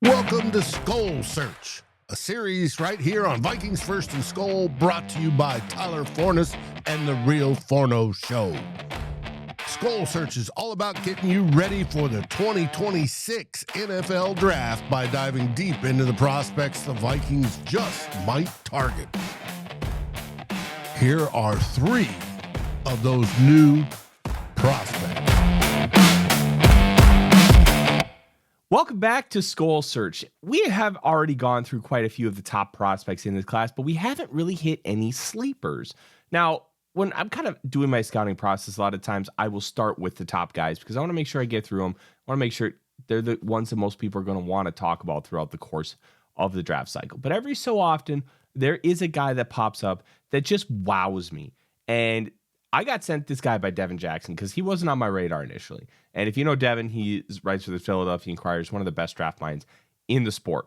Welcome to SKOL Search, a series right here on Vikings First and SKOL, brought to you by Tyler Forness and the Real Forno Show. SKOL Search is all about getting you ready for the 2026 NFL Draft by diving deep into the prospects the Vikings just might target. Here are three of those new prospects. Welcome back to SKOL Search. We have already gone through quite a few of the top prospects in this class, but we haven't really hit any sleepers. Now, when I'm kind of doing my scouting process, a lot of times I will start with the top guys because I want to make sure I get through them. I want to make sure they're the ones that most people are going to want to talk about throughout the course of the draft cycle. But every so often, there is a guy that pops up that just wows me. And I got sent this guy by Devin Jackson because he wasn't on my radar initially. And if you know Devin, he writes for the Philadelphia Inquirer, one of the best draft minds in the sport.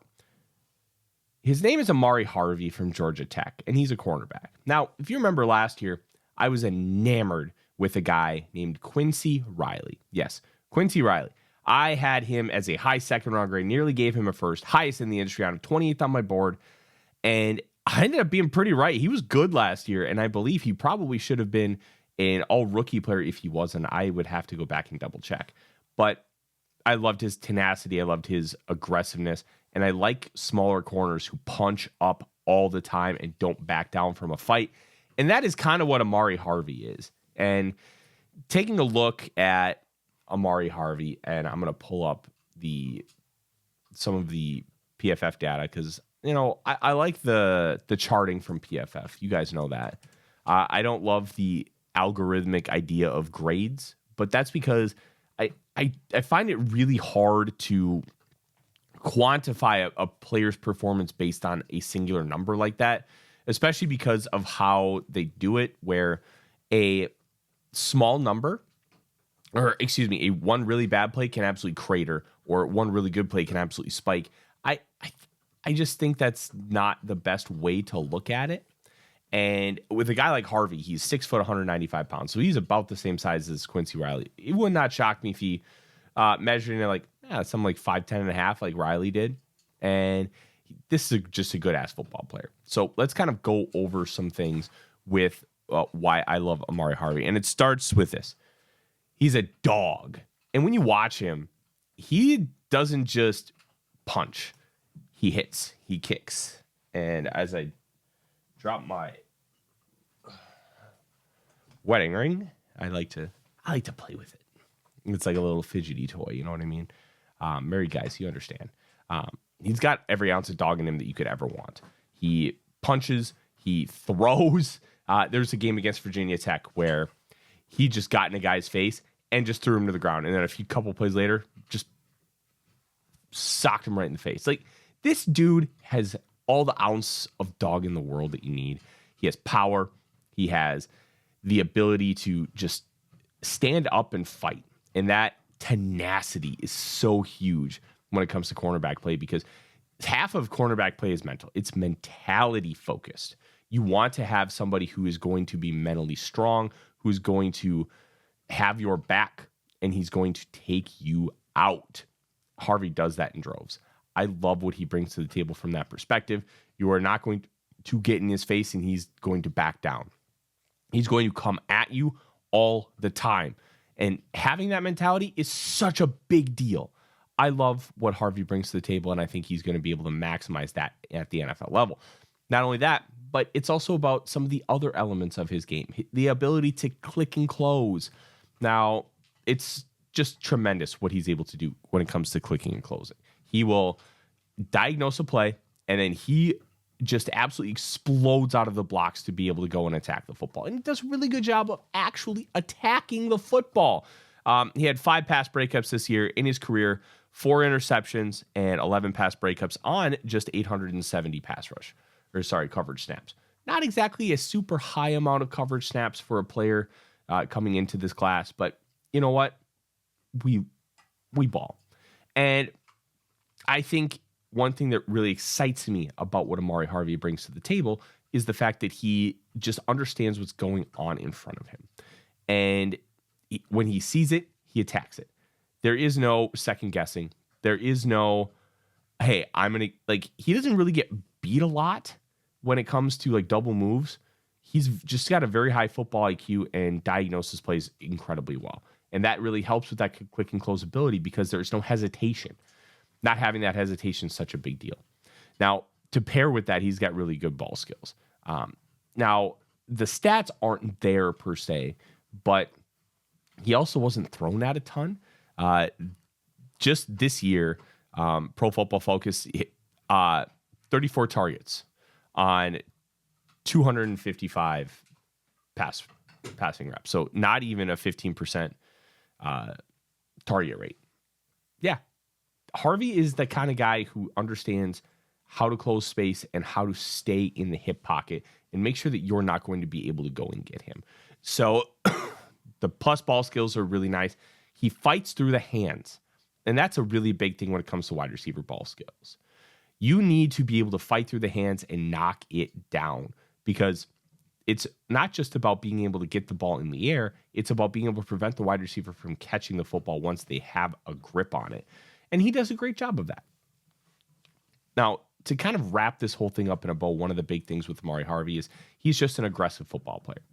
His name is Ahmari Harvey from Georgia Tech, and he's a cornerback. Now, if you remember last year, I was enamored with a guy named Quincy Riley. Yes, Quincy Riley. I had him as a high second round grade, nearly gave him a first, highest in the industry, on 28th on my board, and I ended up being pretty right. He was good last year, and I believe he probably should have been an all-rookie player. If he wasn't, I would have to go back and double check. But I loved his tenacity. I loved his aggressiveness. And I like smaller corners who punch up all the time and don't back down from a fight. And that is kind of what Ahmari Harvey is. And taking a look at Ahmari Harvey, and I'm going to pull up some of the PFF data because, you know, I like the charting from PFF. You guys know that. I don't love the algorithmic idea of grades, but that's because I find it really hard to quantify a player's performance based on a singular number like that, especially because of how they do it, where a small number, or excuse me, a one really bad play can absolutely crater, or one really good play can absolutely spike. I just think that's not the best way to look at it. And with a guy like Harvey, he's 6 foot, 195 pounds. So he's about the same size as Quincy Riley. It would not shock me if he measuring it like something like 5'10 and a half, like Riley did. And this is just a good ass football player. So let's kind of go over some things with why I love Ahmari Harvey. And it starts with this. He's a dog. And when you watch him, he doesn't just punch. He hits, he kicks. And as I drop my wedding ring, I like to play with it. It's like a little fidgety toy, you know what I mean? Married guys, you understand. He's got every ounce of dog in him that you could ever want. He punches, he throws. There's a game against Virginia Tech where he just got in a guy's face and just threw him to the ground. And then a couple plays later, just socked him right in the face. Like, this dude has all the ounce of dog in the world that you need. He has power. He has the ability to just stand up and fight. And that tenacity is so huge when it comes to cornerback play, because half of cornerback play is mental. It's mentality focused. You want to have somebody who is going to be mentally strong, who's going to have your back, and he's going to take you out. Harvey does that in droves. I love what he brings to the table from that perspective. You are not going to get in his face and he's going to back down. He's going to come at you all the time. And having that mentality is such a big deal. I love what Harvey brings to the table, and I think he's going to be able to maximize that at the NFL level. Not only that, but it's also about some of the other elements of his game. The ability to click and close. Now, it's just tremendous what he's able to do when it comes to clicking and closing. He will diagnose a play, and then he just absolutely explodes out of the blocks to be able to go and attack the football. And he does a really good job of actually attacking the football. He had 5 pass breakups this year in his career, 4 interceptions, and 11 pass breakups on just 870 coverage snaps. Not exactly a super high amount of coverage snaps for a player coming into this class, but you know what? We ball. And I think one thing that really excites me about what Ahmari Harvey brings to the table is the fact that he just understands what's going on in front of him. And when he sees it, he attacks it. There is no second guessing. There is no, hey, I'm going to, like, he doesn't really get beat a lot when it comes to like double moves. He's just got a very high football IQ and diagnosis plays incredibly well. And that really helps with that quick and close ability because there's no hesitation. Not having that hesitation is such a big deal. Now, to pair with that, he's got really good ball skills. Now, the stats aren't there per se, but he also wasn't thrown at a ton. Just this year, Pro Football Focus, 34 targets on 255 passing reps. So not even a 15% target rate. Yeah. Harvey is the kind of guy who understands how to close space and how to stay in the hip pocket and make sure that you're not going to be able to go and get him. So the plus ball skills are really nice. He fights through the hands. And that's a really big thing when it comes to wide receiver ball skills. You need to be able to fight through the hands and knock it down because it's not just about being able to get the ball in the air. It's about being able to prevent the wide receiver from catching the football once they have a grip on it. And he does a great job of that. Now, to kind of wrap this whole thing up in a bow, one of the big things with Ahmari Harvey is he's just an aggressive football player.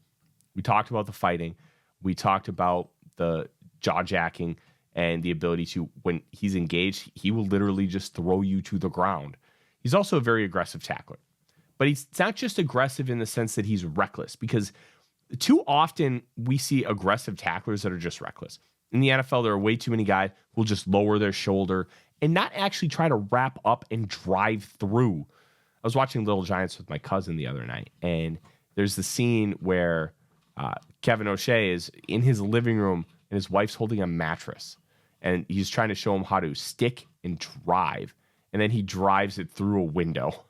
We talked about the fighting. We talked about the jaw jacking and the ability to, when he's engaged, he will literally just throw you to the ground. He's also a very aggressive tackler. But he's not just aggressive in the sense that he's reckless, because too often we see aggressive tacklers that are just reckless. In the NFL, there are way too many guys who will just lower their shoulder and not actually try to wrap up and drive through. I was watching Little Giants with my cousin the other night, and there's the scene where Kevin O'Shea is in his living room and his wife's holding a mattress, and he's trying to show him how to stick and drive, and then he drives it through a window.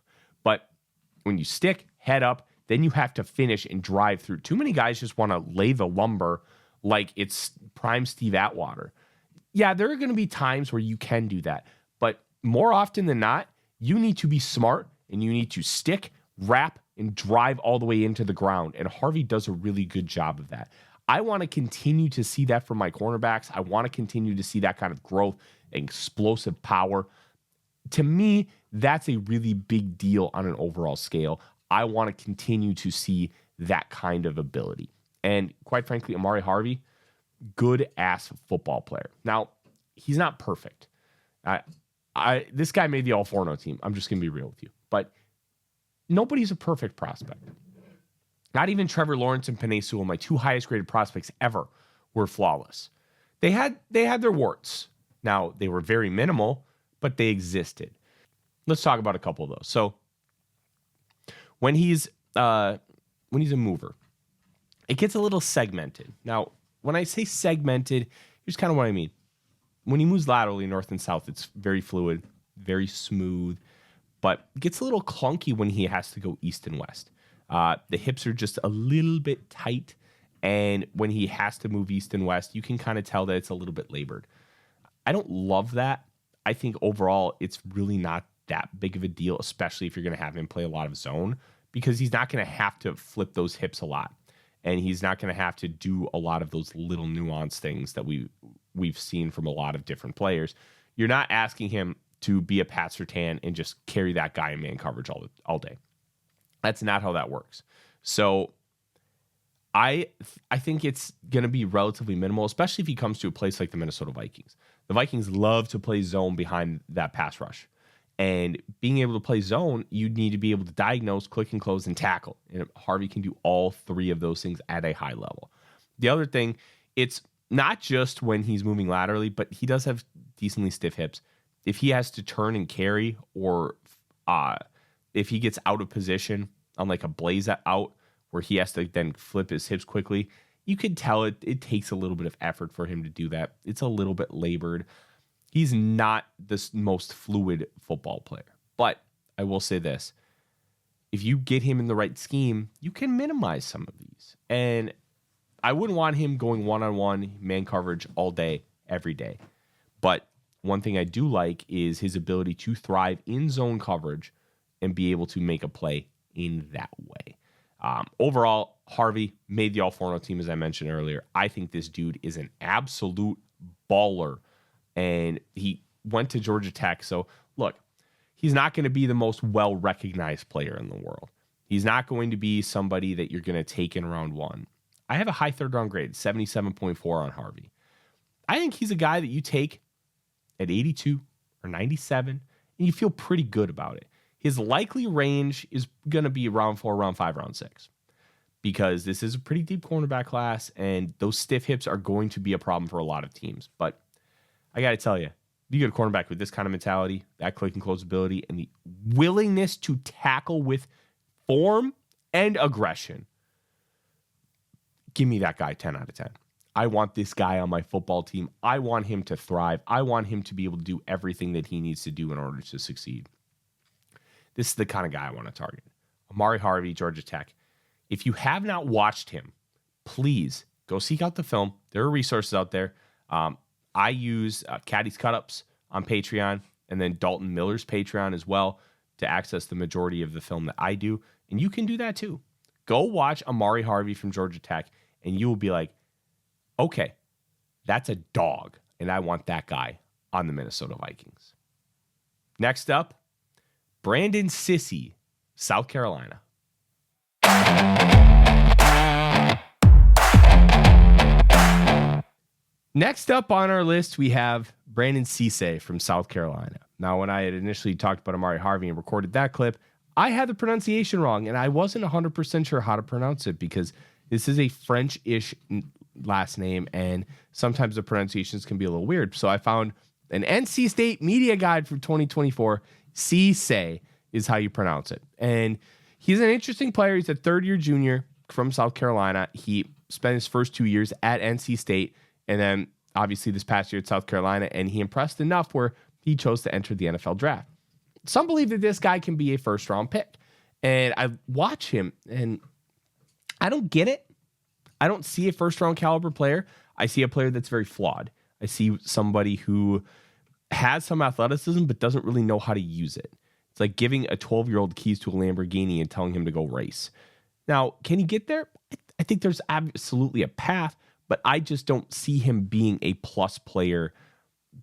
But when you stick, head up, then you have to finish and drive through. Too many guys just want to lay the lumber like it's prime Steve Atwater. Yeah, there are going to be times where you can do that. But more often than not, you need to be smart and you need to stick, wrap, and drive all the way into the ground. And Harvey does a really good job of that. I want to continue to see that from my cornerbacks. I want to continue to see that kind of growth and explosive power. To me, that's a really big deal on an overall scale. I want to continue to see that kind of ability. And quite frankly, Ahmari Harvey, good ass football player. Now, he's not perfect. This guy made the all Forno team. I'm just going to be real with you. But nobody's a perfect prospect. Not even Trevor Lawrence and Penei Sewell, my two highest graded prospects ever, were flawless. They had their warts. Now, they were very minimal, but they existed. Let's talk about a couple of those. So, when he's a mover, it gets a little segmented. Now, when I say segmented, here's kind of what I mean. When he moves laterally north and south, it's very fluid, very smooth, but it gets a little clunky when he has to go east and west. The hips are just a little bit tight, and when he has to move east and west, you can kind of tell that it's a little bit labored. I don't love that. I think overall it's really not that big of a deal, especially if you're going to have him play a lot of zone, because he's not going to have to flip those hips a lot, and he's not going to have to do a lot of those little nuanced things that we've seen from a lot of different players. You're not asking him to be a Pat Surtain and just carry that guy in man coverage all day. That's not how that works. So I think it's going to be relatively minimal, especially if he comes to a place like the Minnesota Vikings. The Vikings love to play zone behind that pass rush. And being able to play zone, you need to be able to diagnose, click and close, and tackle. And Harvey can do all three of those things at a high level. The other thing, it's not just when he's moving laterally, but he does have decently stiff hips. If he has to turn and carry, or if he gets out of position on like a blaze out where he has to then flip his hips quickly, you can tell it takes a little bit of effort for him to do that. It's a little bit labored. He's not the most fluid football player. But I will say this. If you get him in the right scheme, you can minimize some of these. And I wouldn't want him going one-on-one man coverage all day, every day. But one thing I do like is his ability to thrive in zone coverage and be able to make a play in that way. Overall, Harvey made the All-Forno team, as I mentioned earlier. I think this dude is an absolute baller, and he went to Georgia Tech. So, look, he's not going to be the most well-recognized player in the world. He's not going to be somebody that you're going to take in round one. I have a high third-round grade, 77.4 on Harvey. I think he's a guy that you take at 82 or 97, and you feel pretty good about it. His likely range is going to be round 4, round 5, round 6, because this is a pretty deep cornerback class, and those stiff hips are going to be a problem for a lot of teams. But I got to tell you, you get a cornerback with this kind of mentality, that click and close ability, and the willingness to tackle with form and aggression. Give me that guy 10 out of 10. I want this guy on my football team. I want him to thrive. I want him to be able to do everything that he needs to do in order to succeed. This is the kind of guy I want to target. Ahmari Harvey, Georgia Tech. If you have not watched him, please go seek out the film. There are resources out there. I use Caddy's Cut-Ups on Patreon, and then Dalton Miller's Patreon as well to access the majority of the film that I do. And you can do that too. Go watch Ahmari Harvey from Georgia Tech, and you will be like, okay, that's a dog, and I want that guy on the Minnesota Vikings. Next up, Brandon Cisse, South Carolina. Next up on our list, we have Brandon Cisse from South Carolina. Now, when I had initially talked about Ahmari Harvey and recorded that clip, I had the pronunciation wrong, and I wasn't 100% sure how to pronounce it because this is a French-ish last name, and sometimes the pronunciations can be a little weird. So I found an NC State media guide from 2024. Cisse is how you pronounce it. And he's an interesting player. He's a third-year junior from South Carolina. He spent his first 2 years at NC State, and then obviously this past year at South Carolina, and he impressed enough where he chose to enter the NFL draft. Some believe that this guy can be a first-round pick. And I watch him, and I don't get it. I don't see a first-round caliber player. I see a player that's very flawed. I see somebody who has some athleticism but doesn't really know how to use it. It's like giving a 12-year-old keys to a Lamborghini and telling him to go race. Now, can he get there? I think there's absolutely a path, but I just don't see him being a plus player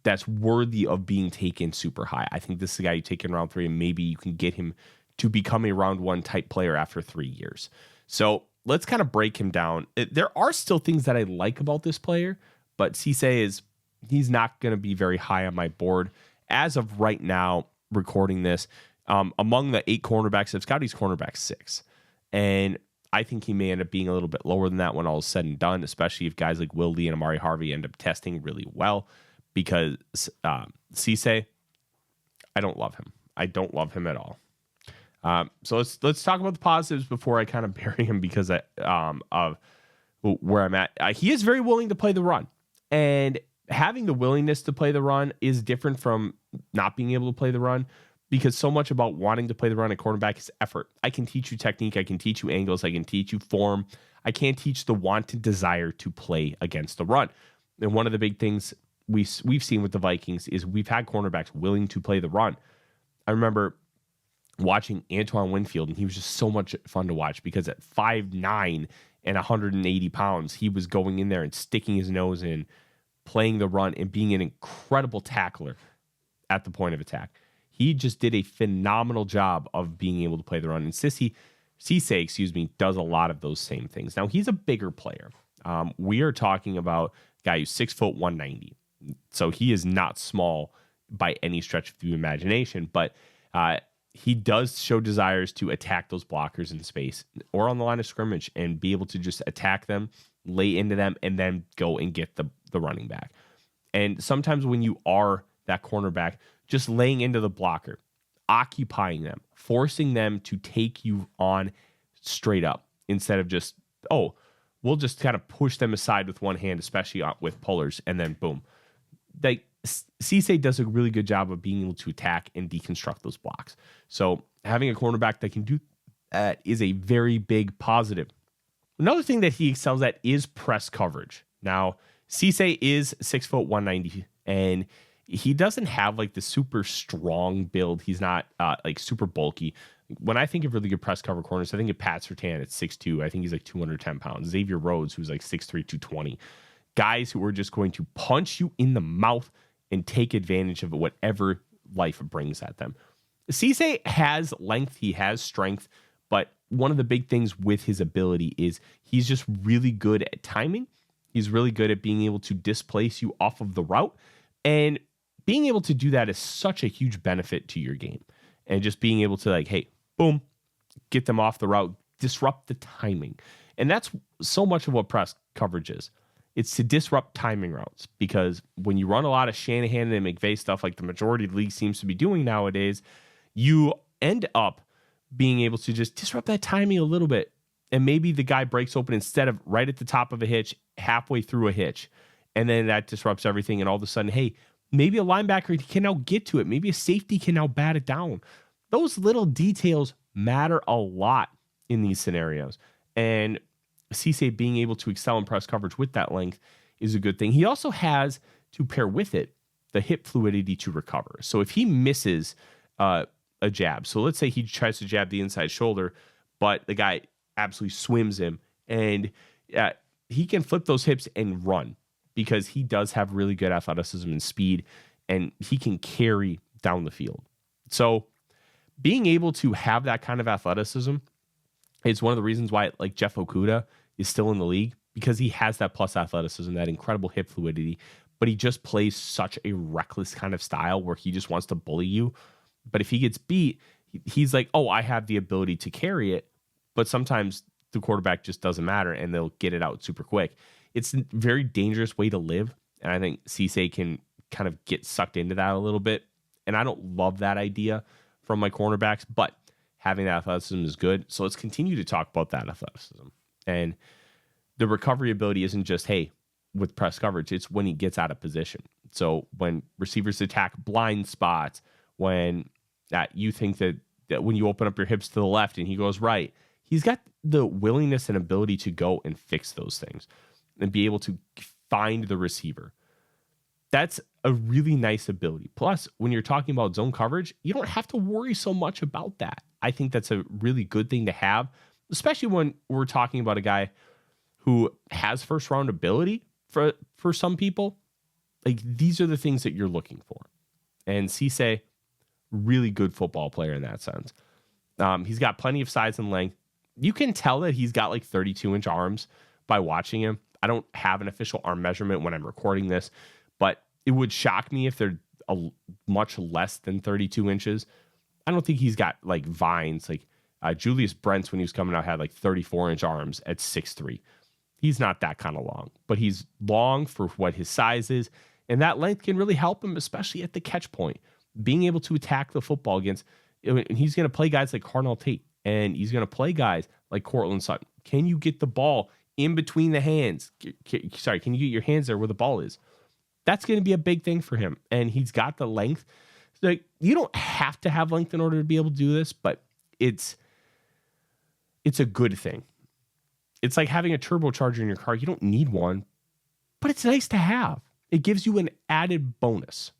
that's worthy of being taken super high. I think this is the guy you take in round 3, and maybe you can get him to become a round 1 type player after 3 years. So let's kind of break him down. There are still things that I like about this player, but Cisse he's not going to be very high on my board as of right now, recording this. Among the 8 cornerbacks, I've scouted he's cornerback 6. And I think he may end up being a little bit lower than that when all is said and done, especially if guys like Will Lee and Ahmari Harvey end up testing really well, because Cisse, I don't love him. I don't love him at all. So let's talk about the positives before I kind of bury him because of where I'm at. He is very willing to play the run, and having the willingness to play the run is different from not being able to play the run, because so much about wanting to play the run at cornerback is effort. I can teach you technique. I can teach you angles. I can teach you form. I can't teach the wanted desire to play against the run. And one of the big things we've seen with the Vikings is we've had cornerbacks willing to play the run. I remember watching Antoine Winfield, and he was just so much fun to watch because at 5'9" and 180 pounds, he was going in there and sticking his nose in, playing the run, and being an incredible tackler at the point of attack. He just did a phenomenal job of being able to play the run. And Cisse, does a lot of those same things. Now, he's a bigger player. We are talking about a guy who's 6 foot 190. So he is not small by any stretch of the imagination, but he does show desires to attack those blockers in space or on the line of scrimmage and be able to just attack them, lay into them, and then go and get the running back. And sometimes when you are that cornerback, just laying into the blocker, occupying them, forcing them to take you on straight up instead of just, we'll just kind of push them aside with one hand, especially with pullers, and then boom. Like Cisse does a really good job of being able to attack and deconstruct those blocks. So having a cornerback that can do that is a very big positive. Another thing that he excels at is press coverage. Now, Cisse is 6 foot 190, and he doesn't have like the super strong build. He's not like super bulky. When I think of really good press cover corners, I think of Pat Surtain at 6'2". I think he's like 210 pounds. Xavier Rhodes, who's like 6'3", 220. Guys who are just going to punch you in the mouth and take advantage of whatever life brings at them. Cisse has length, he has strength, but one of the big things with his ability is he's just really good at timing. He's really good at being able to displace you off of the route. And being able to do that is such a huge benefit to your game. And just being able to, like, hey, boom, get them off the route, disrupt the timing. And that's so much of what press coverage is. It's to disrupt timing routes, because when you run a lot of Shanahan and McVay stuff like the majority of the league seems to be doing nowadays, you end up being able to just disrupt that timing a little bit. And maybe the guy breaks open instead of right at the top of a hitch, halfway through a hitch. And then that disrupts everything. And all of a sudden, hey, maybe a linebacker can now get to it. Maybe a safety can now bat it down. Those little details matter a lot in these scenarios. And Cisse being able to excel in press coverage with that length is a good thing. He also has, to pair with it, the hip fluidity to recover. So if he misses a jab, so let's say he tries to jab the inside shoulder, but the guy absolutely swims him, and he can flip those hips and run, because he does have really good athleticism and speed, and he can carry down the field. So being able to have that kind of athleticism is one of the reasons why, like, Jeff Okudah is still in the league, because he has that plus athleticism, that incredible hip fluidity, but he just plays such a reckless kind of style where he just wants to bully you. But if he gets beat, he's like, oh, I have the ability to carry it. But sometimes the quarterback just doesn't matter, and they'll get it out super quick. It's a very dangerous way to live. And I think Cisse can kind of get sucked into that a little bit. And I don't love that idea from my cornerbacks, but having that athleticism is good. So let's continue to talk about that athleticism. And the recovery ability isn't just, hey, with press coverage, it's when he gets out of position. So when receivers attack blind spots, when you think that when you open up your hips to the left and he goes right, he's got the willingness and ability to go and fix those things and be able to find the receiver. That's a really nice ability. Plus, when you're talking about zone coverage, you don't have to worry so much about that. I think that's a really good thing to have, especially when we're talking about a guy who has first round ability for some people. Like, these are the things that you're looking for. And Cisse, really good football player in that sense. He's got plenty of size and length. You can tell that he's got like 32-inch arms by watching him. I don't have an official arm measurement when I'm recording this, but it would shock me if they're much less than 32 inches. I don't think he's got like vines. Like Julius Brents, when he was coming out, had like 34-inch arms at 6'3". He's not that kind of long, but he's long for what his size is. And that length can really help him, especially at the catch point. Being able to attack the football against, and he's going to play guys like Carnell Tate, and he's going to play guys like Cortland Sutton. Can you get the ball in between the hands? Sorry, can you get your hands there where the ball is? That's going to be a big thing for him. And he's got the length. Like, you don't have to have length in order to be able to do this, but it's a good thing. It's like having a turbocharger in your car. You don't need one, but it's nice to have. It gives you an added bonus.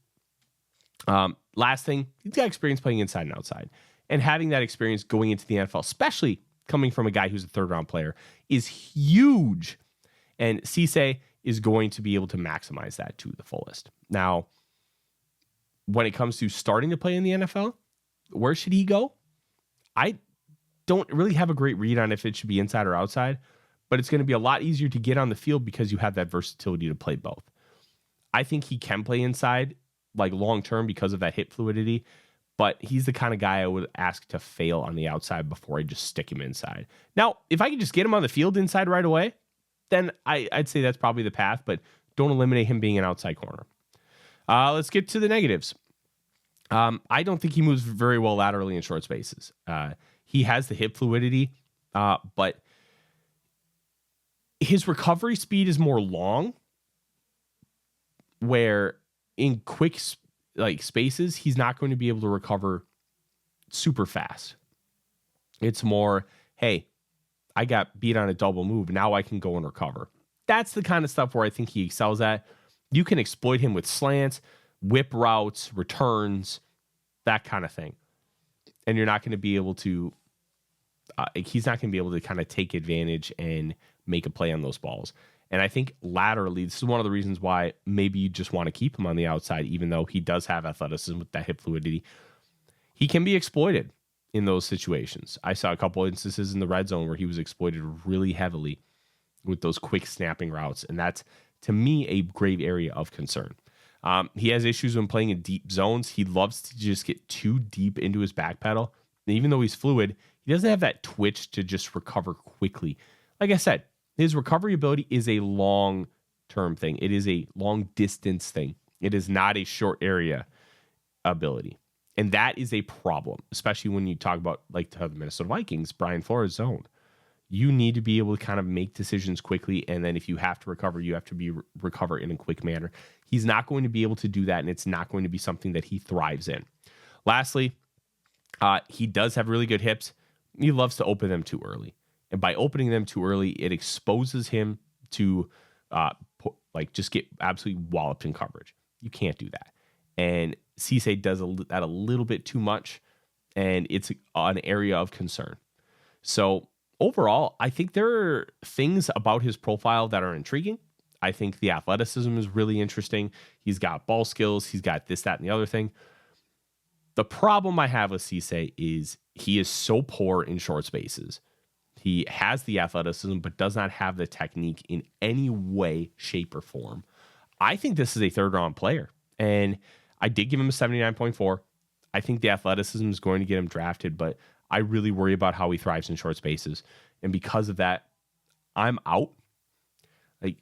Last thing, he's got experience playing inside and outside. And having that experience going into the NFL, especially coming from a guy who's a third-round player, is huge. And Cisse is going to be able to maximize that to the fullest. Now, when it comes to starting to play in the NFL, where should he go? I don't really have a great read on if it should be inside or outside, but it's going to be a lot easier to get on the field because you have that versatility to play both. I think he can play inside, like long-term, because of that hip fluidity, but he's the kind of guy I would ask to fail on the outside before I just stick him inside. Now, if I could just get him on the field inside right away, then I'd say that's probably the path, but don't eliminate him being an outside corner. Let's get to the negatives. I don't think he moves very well laterally in short spaces. He has the hip fluidity, but his recovery speed is more long, where in quick spaces, he's not going to be able to recover super fast. It's more, hey, I got beat on a double move. Now I can go and recover. That's the kind of stuff where I think he excels at. You can exploit him with slants, whip routes, returns, that kind of thing. And you're not going to be able to, he's not going to be able to kind of take advantage and make a play on those balls. And I think laterally, this is one of the reasons why maybe you just want to keep him on the outside, even though he does have athleticism with that hip fluidity. he can be exploited in those situations. I saw a couple instances in the red zone where he was exploited really heavily with those quick snapping routes. And that's, to me, a grave area of concern. He has issues when playing in deep zones. He loves to just get too deep into his back pedal. And even though he's fluid, he doesn't have that twitch to just recover quickly. Like I said, his recovery ability is a long-term thing. It is a long-distance thing. It is not a short area ability. And that is a problem, especially when you talk about like the Minnesota Vikings, Brian Flores zone. You need to be able to kind of make decisions quickly. And then if you have to recover, you have to recover in a quick manner. He's not going to be able to do that. And it's not going to be something that he thrives in. Lastly, he does have really good hips. He loves to open them too early. And by opening them too early, it exposes him to just get absolutely walloped in coverage. You can't do that. And Cisse does that a little bit too much, and it's an area of concern. So overall, I think there are things about his profile that are intriguing. I think the athleticism is really interesting. He's got ball skills. He's got this, that, and the other thing. The problem I have with Cisse is he is so poor in short spaces. He has the athleticism, but does not have the technique in any way, shape, or form. I think this is a third-round player, and I did give him a 79.4. I think the athleticism is going to get him drafted, but I really worry about how he thrives in short spaces. And because of that, I'm out. Like,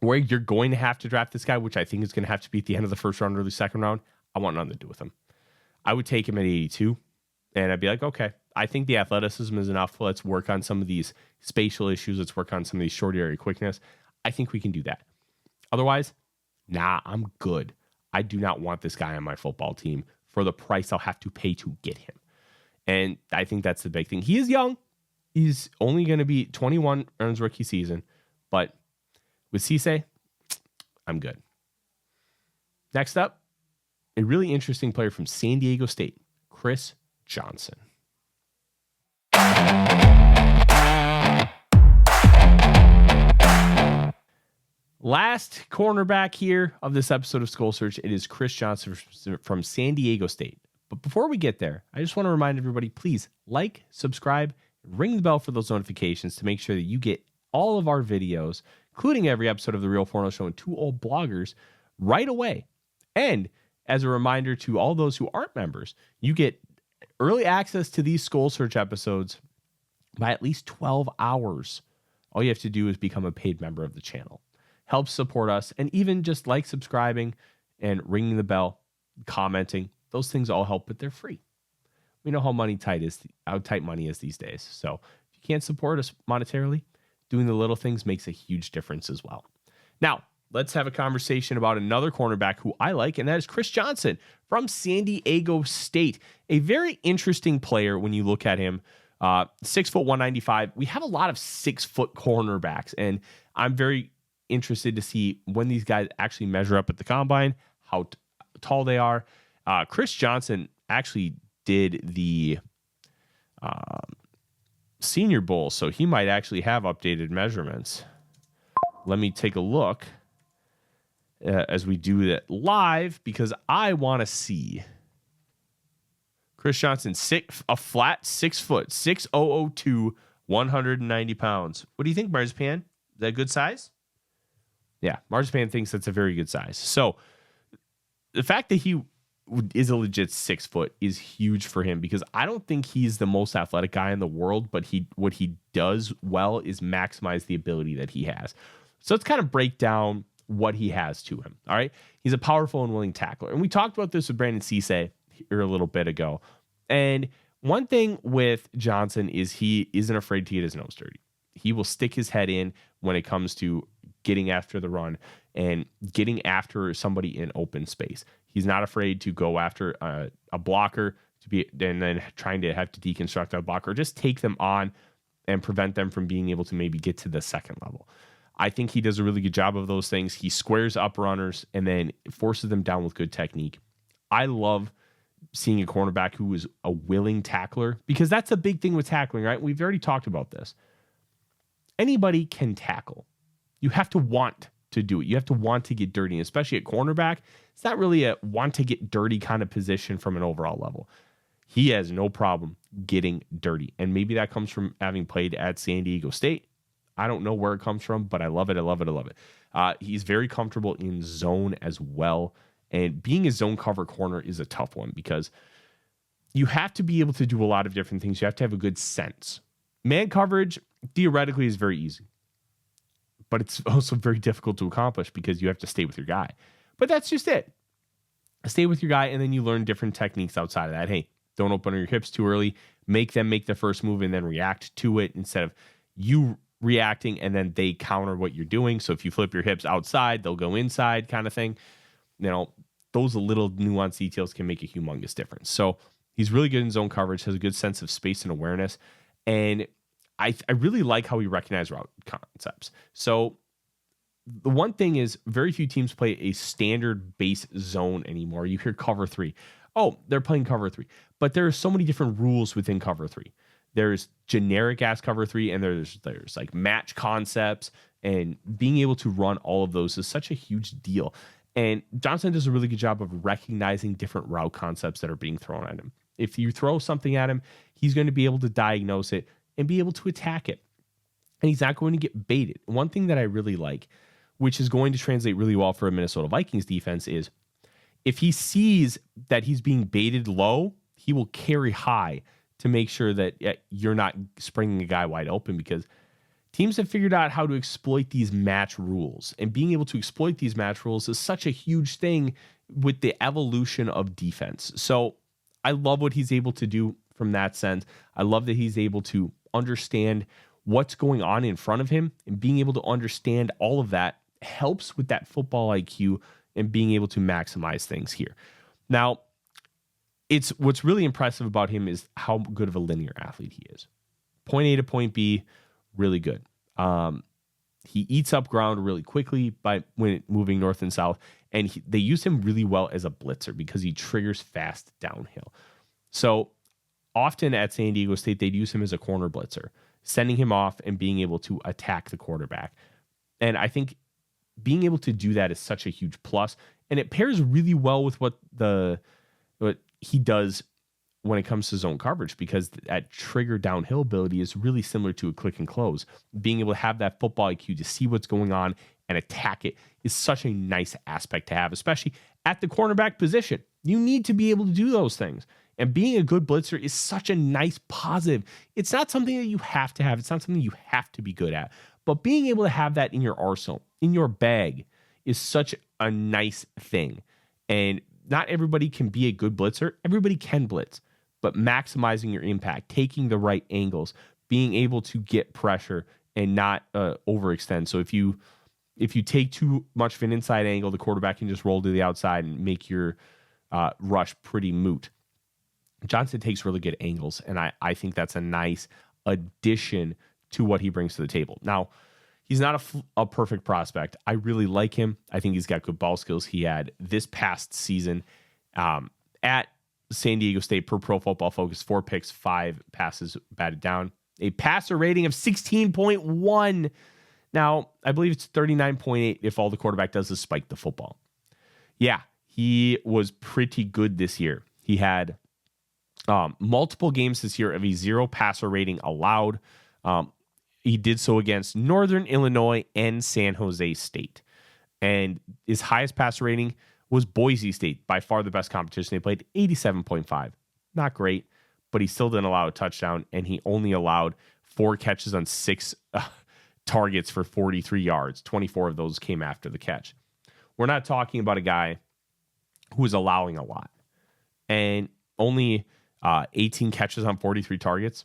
where you're going to have to draft this guy, which I think is going to have to be at the end of the first round or the second round, I want nothing to do with him. I would take him at 82, and I'd be like, okay, I think the athleticism is enough. Let's work on some of these spatial issues. Let's work on some of these short area quickness. I think we can do that. Otherwise, nah, I'm good. I do not want this guy on my football team for the price I'll have to pay to get him. And I think that's the big thing. He is young. He's only going to be 21 in his rookie season. But with Cisse, I'm good. Next up, a really interesting player from San Diego State, Chris Johnson. Last cornerback here of this episode of SKOL Search, it is Chris Johnson from San Diego State. But before we get there, I just want to remind everybody, please like, subscribe, ring the bell for those notifications to make sure that you get all of our videos, including every episode of The Real Forno Show and Two Old Bloggers, right away. And as a reminder to all those who aren't members, you get early access to these SKOL Search episodes by at least 12 hours. All you have to do is become a paid member of the channel. Helps support us, and even just like subscribing and ringing the bell, commenting, those things all help, but they're free. We know how tight money is these days. So if you can't support us monetarily, doing the little things makes a huge difference as well. Now, let's have a conversation about another cornerback who I like, and that is Chris Johnson from San Diego State. A very interesting player when you look at him. 6 foot 195. We have a lot of 6 foot cornerbacks, and I'm very interested to see when these guys actually measure up at the combine, how tall they are. Chris Johnson actually did the Senior Bowl, so he might actually have updated measurements. Let me take a look as we do that live, because I want to see Chris Johnson, a flat 6 foot, 6'002", 190 pounds. What do you think, Marzipan? Is that a good size? Yeah, Marzipan thinks that's a very good size. So the fact that he is a legit 6 foot is huge for him, because I don't think he's the most athletic guy in the world, but what he does well is maximize the ability that he has. So let's kind of break down what he has to him. All right. He's a powerful and willing tackler. And we talked about this with Brandon Cisse here a little bit ago. And one thing with Johnson is he isn't afraid to get his nose dirty. He will stick his head in when it comes to getting after the run and getting after somebody in open space. He's not afraid to go after a blocker and then trying to have to deconstruct that blocker, just take them on and prevent them from being able to maybe get to the second level. I think he does a really good job of those things. He squares up runners and then forces them down with good technique. I love seeing a cornerback who is a willing tackler, because that's a big thing with tackling, right? We've already talked about this. Anybody can tackle. You have to want to do it. You have to want to get dirty, especially at cornerback. It's not really a want to get dirty kind of position from an overall level. he has no problem getting dirty. And maybe that comes from having played at San Diego State. I don't know where it comes from, but I love it. I love it. I love it. He's very comfortable in zone as well. And being a zone cover corner is a tough one because you have to be able to do a lot of different things. You have to have a good sense. Man coverage, theoretically, is very easy. But it's also very difficult to accomplish because you have to stay with your guy. But that's just it. Stay with your guy, and then you learn different techniques outside of that. Hey, don't open your hips too early. Make them make the first move and then react to it instead of you reacting and then they counter what you're doing. So if you flip your hips outside, they'll go inside kind of thing. Those little nuanced details can make a humongous difference. So he's really good in zone coverage, has a good sense of space and awareness. And I really like how he recognizes route concepts. So the one thing is very few teams play a standard base zone anymore. You hear cover 3. Oh, they're playing cover 3. But there are so many different rules within cover 3. There's generic ass cover 3 and there's like match concepts, and being able to run all of those is such a huge deal. And Johnson does a really good job of recognizing different route concepts that are being thrown at him. If you throw something at him, he's going to be able to diagnose it and be able to attack it. And he's not going to get baited. One thing that I really like, which is going to translate really well for a Minnesota Vikings defense, is if he sees that he's being baited low, he will carry high to make sure that you're not springing a guy wide open, because teams have figured out how to exploit these match rules. And being able to exploit these match rules is such a huge thing with the evolution of defense. So I love what he's able to do from that sense. I love that he's able to understand what's going on in front of him, and being able to understand all of that helps with that football IQ and being able to maximize things here. Now, what's really impressive about him is how good of a linear athlete he is. Point A to point B, really good. He eats up ground really quickly when moving north and south, and they use him really well as a blitzer because he triggers fast downhill. So often at San Diego State, they'd use him as a corner blitzer, sending him off and being able to attack the quarterback. And I think being able to do that is such a huge plus, and it pairs really well with what he does when it comes to zone coverage, because that trigger downhill ability is really similar to a click and close. Being able to have that football IQ to see what's going on and attack it is such a nice aspect to have, especially at the cornerback position. You need to be able to do those things. And being a good blitzer is such a nice positive. It's not something that you have to have. It's not something you have to be good at. But being able to have that in your arsenal, in your bag, is such a nice thing. And not everybody can be a good blitzer. Everybody can blitz. But maximizing your impact, taking the right angles, being able to get pressure and not overextend. So if you take too much of an inside angle, the quarterback can just roll to the outside and make your rush pretty moot. Johnson takes really good angles, and I think that's a nice addition to what he brings to the table. Now, he's not a perfect prospect. I really like him. I think he's got good ball skills. He had this past season at San Diego State, per Pro Football Focus, 4 picks, 5 passes batted down, a passer rating of 16.1. Now, I believe it's 39.8 if all the quarterback does is spike the football. Yeah, he was pretty good this year. He had multiple games this year of a 0 passer rating allowed. He did so against Northern Illinois and San Jose State. And his highest passer rating was Boise State, by far the best competition. They played 87.5. Not great, but he still didn't allow a touchdown, and he only allowed 4 catches on 6 targets for 43 yards. 24 of those came after the catch. We're not talking about a guy who is allowing a lot. And only 18 catches on 43 targets.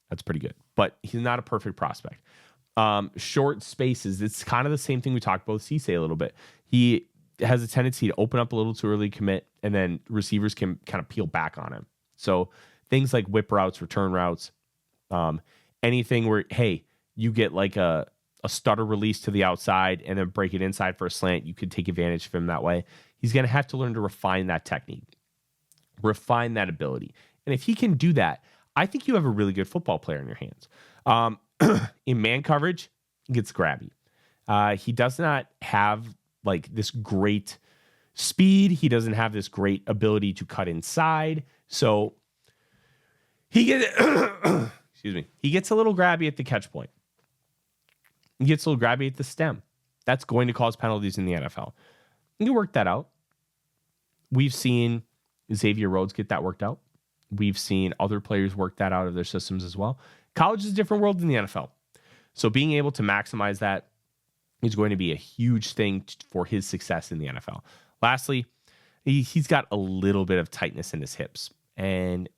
That's pretty good. But he's not a perfect prospect. Short spaces, it's kind of the same thing we talked about with Cisse a little bit. He has a tendency to open up a little too early, commit, and then receivers can kind of peel back on him. So things like whip routes, return routes, anything where, hey, you get like a stutter release to the outside and then break it inside for a slant, you could take advantage of him that way. He's going to have to learn to refine that technique, refine that ability. And if he can do that, I think you have a really good football player in your hands. In man coverage, he gets grabby. He does not have like this great speed. He doesn't have this great ability to cut inside. So He gets excuse me. He gets a little grabby at the catch point. He gets a little grabby at the stem. That's going to cause penalties in the NFL. You work that out. We've seen Xavier Rhodes get that worked out. We've seen other players work that out of their systems as well. College is a different world than the NFL. So being able to maximize that is going to be a huge thing for his success in the NFL. Lastly, he's got a little bit of tightness in his hips, and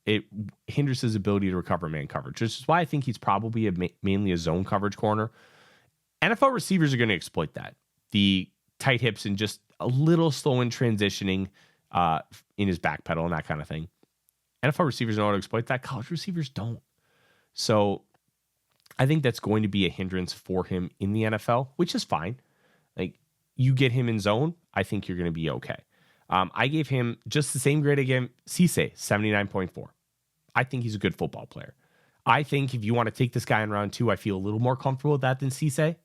it hinders his ability to recover man coverage, which is why I think he's probably mainly a zone coverage corner. NFL receivers are going to exploit that. The tight hips and just a little slow in transitioning in his back pedal and that kind of thing. NFL receivers know how to exploit that. College receivers don't. So I think that's going to be a hindrance for him in the NFL, which is fine. Like, you get him in zone, I think you're going to be okay. I gave him just the same grade again, Cisse, 79.4. I think he's a good football player. I think if you want to take this guy in round 2, I feel a little more comfortable with that than Cisse.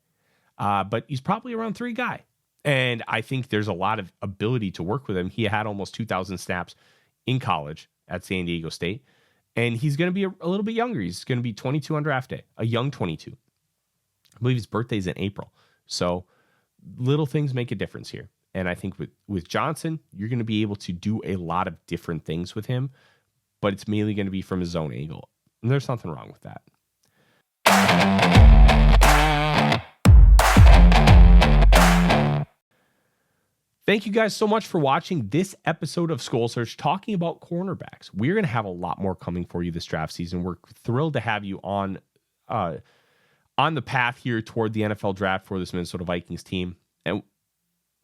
But he's probably a round 3 guy. And I think there's a lot of ability to work with him. He had almost 2,000 snaps in college at San Diego State. And he's going to be a little bit younger. He's going to be 22 on draft day, a young 22. I believe his birthday is in April. So little things make a difference here. And I think with Johnson, you're going to be able to do a lot of different things with him, but it's mainly going to be from his zone angle. And there's nothing wrong with that. Thank you guys so much for watching this episode of SKOL Search talking about cornerbacks. We're going to have a lot more coming for you this draft season. We're thrilled to have you on the path here toward the NFL draft for this Minnesota Vikings team. And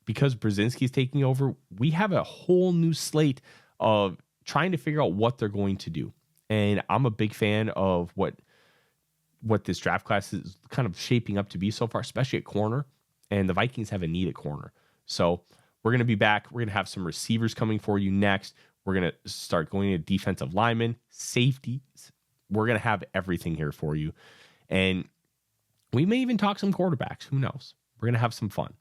because Brzezinski's taking over, we have a whole new slate of trying to figure out what they're going to do. And I'm a big fan of what this draft class is kind of shaping up to be so far, especially at corner. And the Vikings have a need at corner. So we're going to be back. We're going to have some receivers coming for you next. We're going to start going to defensive linemen, safeties. We're going to have everything here for you. And we may even talk some quarterbacks. Who knows? We're going to have some fun.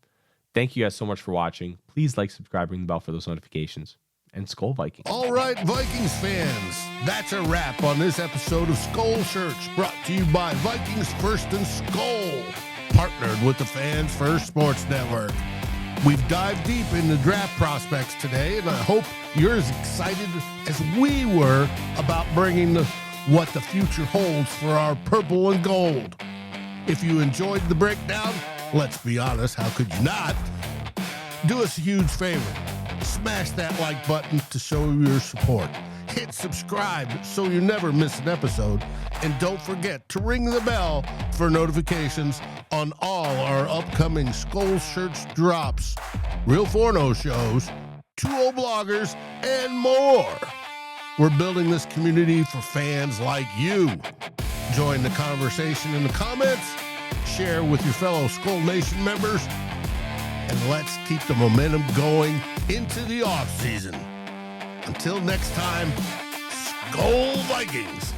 Thank you guys so much for watching. Please like, subscribe, ring the bell for those notifications. And SKOL Vikings. All right, Vikings fans, that's a wrap on this episode of SKOL Search, brought to you by Vikings First and SKOL, partnered with the Fans First Sports Network. We've dived deep into draft prospects today, and I hope you're as excited as we were about bringing what the future holds for our purple and gold. If you enjoyed the breakdown, let's be honest, how could you not? Do us a huge favor. Smash that like button to show your support. Hit subscribe so you never miss an episode. And don't forget to ring the bell for notifications on all our upcoming SKOL Search drops, Real Forno shows, 2O bloggers, and more. We're building this community for fans like you. Join the conversation in the comments, share with your fellow SKOL Nation members, and let's keep the momentum going into the off season. Until next time, SKOL Vikings.